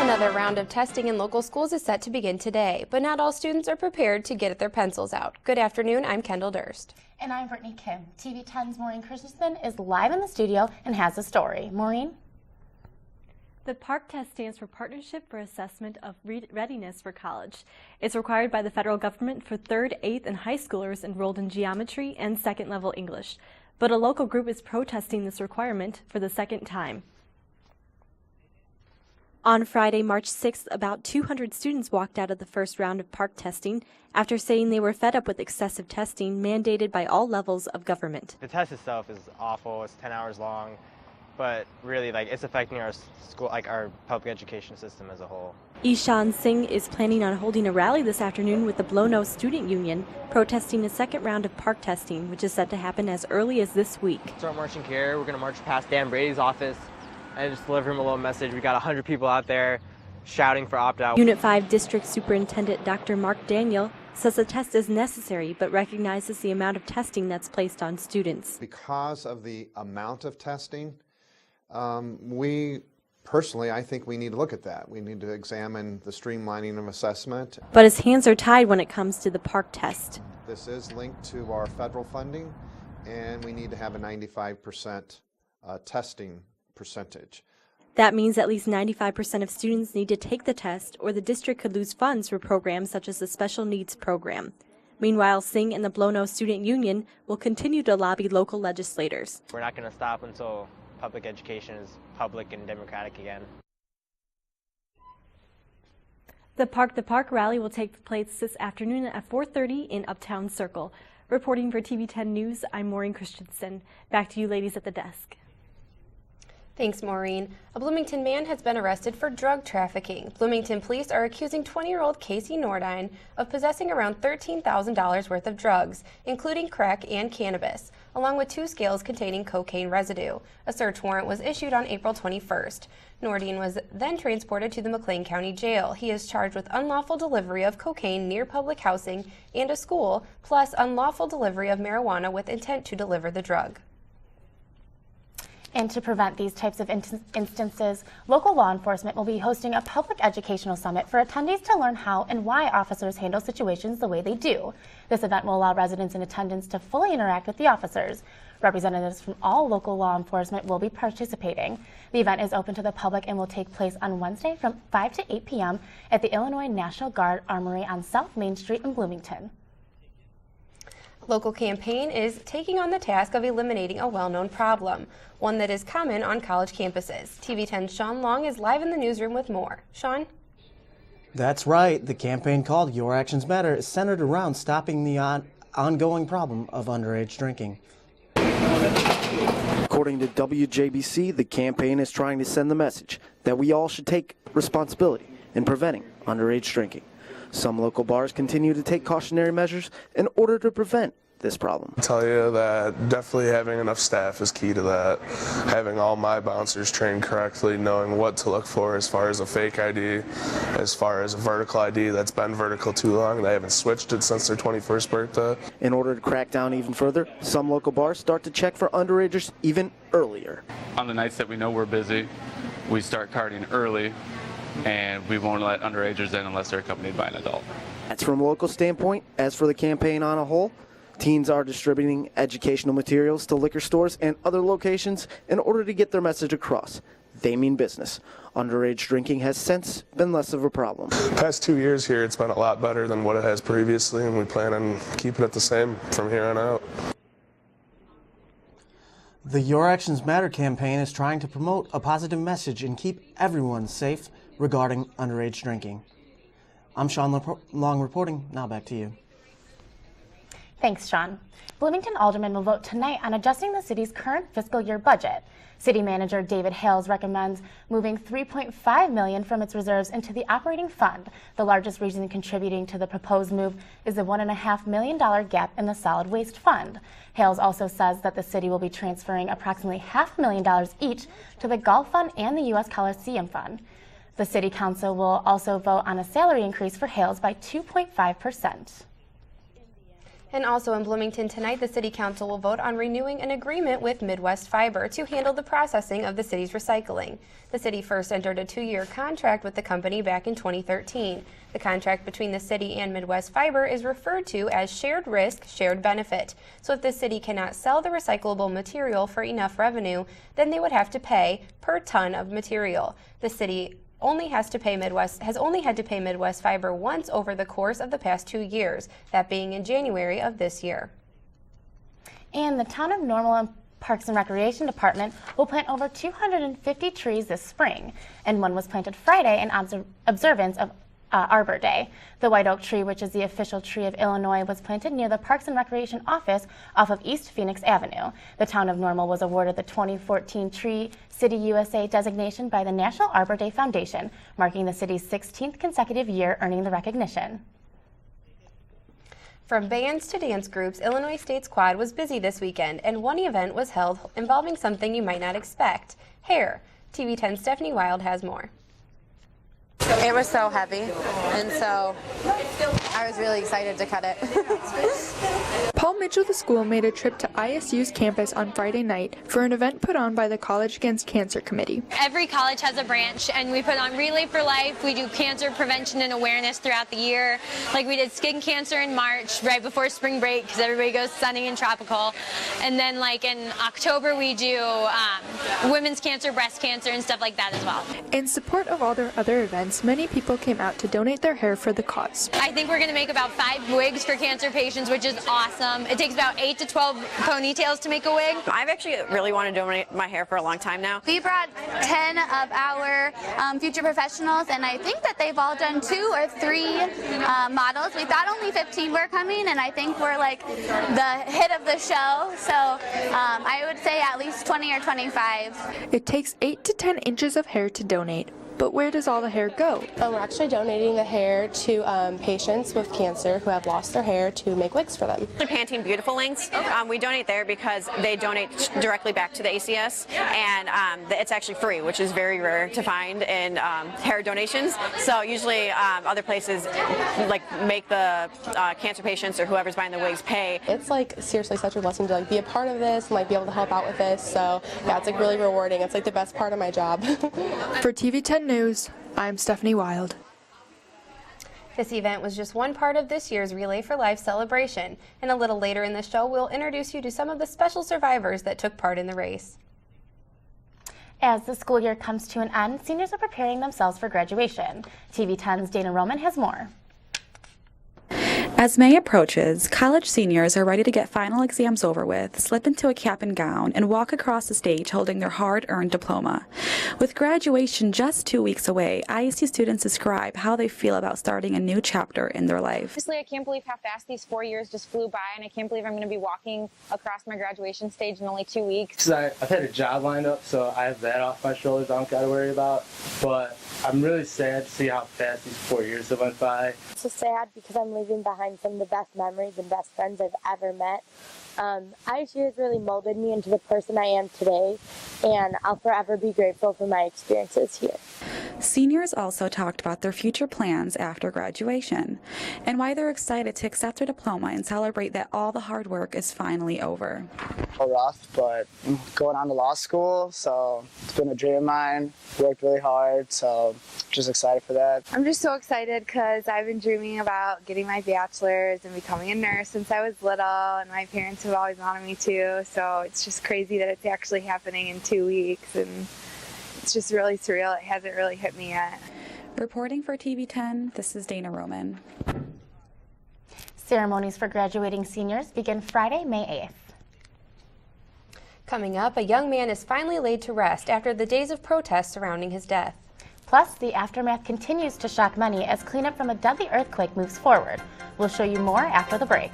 Another round of testing in local schools is set to begin today, but not all students are prepared to get their pencils out. Good afternoon, I'm Kendall Durst. And I'm Brittany Kim. TV-10's Maureen Christensen is live in the studio and has a story. Maureen? The PARCC test stands for Partnership for Assessment of Readiness for College. It's required by the federal government for 3rd, 8th, and high schoolers enrolled in geometry and second-level English. But a local group is protesting this requirement for the second time. On Friday, March 6th, about 200 students walked out of the first round of PARCC testing after saying they were fed up with excessive testing mandated by all levels of government. The test itself is awful. It's 10 hours long. But really, it's affecting our school, our public education system as a whole. Ishan Singh is planning on holding a rally this afternoon with the Blono Student Union, protesting a second round of PARCC testing, which is set to happen as early as this week. Start marching here. We're going to march past Dan Brady's office and just deliver him a little message. We got 100 people out there shouting for opt-out. Unit 5 District Superintendent Dr. Mark Daniel says the test is necessary, but recognizes the amount of testing that's placed on students. Because of the amount of testing, I think we need to look at that. We need to examine the streamlining of assessment. But his hands are tied when it comes to the PARCC test. This is linked to our federal funding, and we need to have a 95% testing percentage. That means at least 95% of students need to take the test, or the district could lose funds for programs such as the Special Needs Program. Meanwhile, Singh and the Blono Student Union will continue to lobby local legislators. We're not going to stop until public education is public and democratic again. The PARCC rally will take place this afternoon at 4:30 in Uptown Circle. Reporting for TV-10 News, I'm Maureen Christensen. Back to you ladies at the desk. Thanks, Maureen. A Bloomington man has been arrested for drug trafficking. Bloomington police are accusing 20-year-old Casey Nordine of possessing around $13,000 worth of drugs, including crack and cannabis, along with 2 scales containing cocaine residue. A search warrant was issued on April 21st. Nordine was then transported to the McLean County Jail. He is charged with unlawful delivery of cocaine near public housing and a school, plus unlawful delivery of marijuana with intent to deliver the drug. And to prevent these types of instances, local law enforcement will be hosting a public educational summit for attendees to learn how and why officers handle situations the way they do. This event will allow residents in attendance to fully interact with the officers. Representatives from all local law enforcement will be participating. The event is open to the public and will take place on Wednesday from 5 to 8 p.m. at the Illinois National Guard Armory on South Main Street in Bloomington. Local campaign is taking on the task of eliminating a well-known problem, one that is common on college campuses. TV-10's Sean Long is live in the newsroom with more. Sean? That's right. The campaign called Your Actions Matter is centered around stopping the ongoing problem of underage drinking. According to WJBC, the campaign is trying to send the message that we all should take responsibility in preventing underage drinking. Some local bars continue to take cautionary measures in order to prevent this problem. I'll tell you that definitely having enough staff is key to that. Having all my bouncers trained correctly, knowing what to look for as far as a fake ID, as far as a vertical ID that's been vertical too long. They haven't switched it since their 21st birthday. In order to crack down even further, some local bars start to check for underagers even earlier. On the nights that we know we're busy, we start carding early, and we won't let underagers in unless they're accompanied by an adult. That's from a local standpoint. As for the campaign on a whole, teens are distributing educational materials to liquor stores and other locations in order to get their message across. They mean business. Underage drinking has since been less of a problem. Past 2 years here, it's been a lot better than what it has previously, and we plan on keeping it the same from here on out. The Your Actions Matter campaign is trying to promote a positive message and keep everyone safe regarding underage drinking. I'm Sean Long reporting. Now back to you. Thanks, Sean. Bloomington aldermen will vote tonight on adjusting the city's current fiscal year budget. City Manager David Hales recommends moving $3.5 million from its reserves into the operating fund. The largest reason contributing to the proposed move is the $1.5 million gap in the solid waste fund. Hales also says that the city will be transferring approximately $500,000 each to the Golf Fund and the U.S. Coliseum Fund. The City Council will also vote on a salary increase for Hales by 2.5%. And also in Bloomington tonight, the City Council will vote on renewing an agreement with Midwest Fiber to handle the processing of the city's recycling. The city first entered a 2-year contract with the company back in 2013. The contract between the city and Midwest Fiber is referred to as shared risk, shared benefit. So if the city cannot sell the recyclable material for enough revenue, then they would have to pay per ton of material. The city has only had to pay Midwest Fiber once over the course of the past 2 years, that being in January of this year. And the Town of Normal Parks and Recreation Department will plant over 250 trees this spring, and one was planted Friday in observance of Arbor Day. The white oak tree, which is the official tree of Illinois, was planted near the Parks and Recreation office off of East Phoenix Avenue. The Town of Normal was awarded the 2014 Tree City USA designation by the National Arbor Day Foundation, marking the city's 16th consecutive year earning the recognition. From bands to dance groups, Illinois State Squad was busy this weekend, and one event was held involving something you might not expect: hair. TV-10's Stephanie Wild has more. It was so heavy, and so I was really excited to cut it. Paul Mitchell, the school, made a trip to ISU's campus on Friday night for an event put on by the College Against Cancer Committee. Every college has a branch, and we put on Relay for Life. We do cancer prevention and awareness throughout the year. Like we did skin cancer in March, right before spring break, because everybody goes sunny and tropical. And then like in October, we do women's cancer, breast cancer, and stuff like that as well. In support of all their other events, many people came out to donate their hair for the cause. I think we're going to make about 5 wigs for cancer patients, which is awesome. It takes about 8 to 12 ponytails to make a wig. I've actually really wanted to donate my hair for a long time now. We brought 10 of our future professionals, and I think that they've all done 2 or 3 models. We thought only 15 were coming, and I think we're like the hit of the show. So I would say at least 20 or 25. It takes 8 to 10 inches of hair to donate. But where does all the hair go? We're actually donating the hair to patients with cancer who have lost their hair to make wigs for them. The Pantene Beautiful Links, we donate there because they donate directly back to the ACS, and it's actually free, which is very rare to find in hair donations. So usually other places like make the cancer patients or whoever's buying the wigs pay. It's like seriously such a blessing to like be a part of this and like be able to help out with this. So yeah, it's like really rewarding. It's like the best part of my job. For TV-10 News, I'm Stephanie Wild. This event was just one part of this year's Relay for Life celebration, and a little later in the show, we'll introduce you to some of the special survivors that took part in the race. As the school year comes to an end, seniors are preparing themselves for graduation. TV-10's Dana Roman has more. As May approaches, college seniors are ready to get final exams over with, slip into a cap and gown, and walk across the stage holding their hard-earned diploma. With graduation just 2 weeks away, ISU students describe how they feel about starting a new chapter in their life. Honestly, I can't believe how fast these 4 years just flew by, and I can't believe I'm going to be walking across my graduation stage in only 2 weeks. I've had a job lined up, so I have that off my shoulders I don't got to worry about, but I'm really sad to see how fast these 4 years have went by. It's so sad because I'm leaving behind some of the best memories and best friends I've ever met. ISU has really molded me into the person I am today, and I'll forever be grateful for my experiences here. Seniors also talked about their future plans after graduation and why they're excited to accept their diploma and celebrate that all the hard work is finally over. Rough, but I'm going on to law school, so it's been a dream of mine. Worked really hard, so just excited for that. I'm just so excited because I've been dreaming about getting my bachelor's and becoming a nurse since I was little, and my parents have always wanted me to, so it's just crazy that it's actually happening in 2 weeks, and it's just really surreal. It hasn't really hit me yet. Reporting for TV-10, this is Dana Roman. Ceremonies for graduating seniors begin Friday, May 8th. Coming up, a young man is finally laid to rest after the days of protest surrounding his death. Plus, the aftermath continues to shock many as cleanup from a deadly earthquake moves forward. We'll show you more after the break.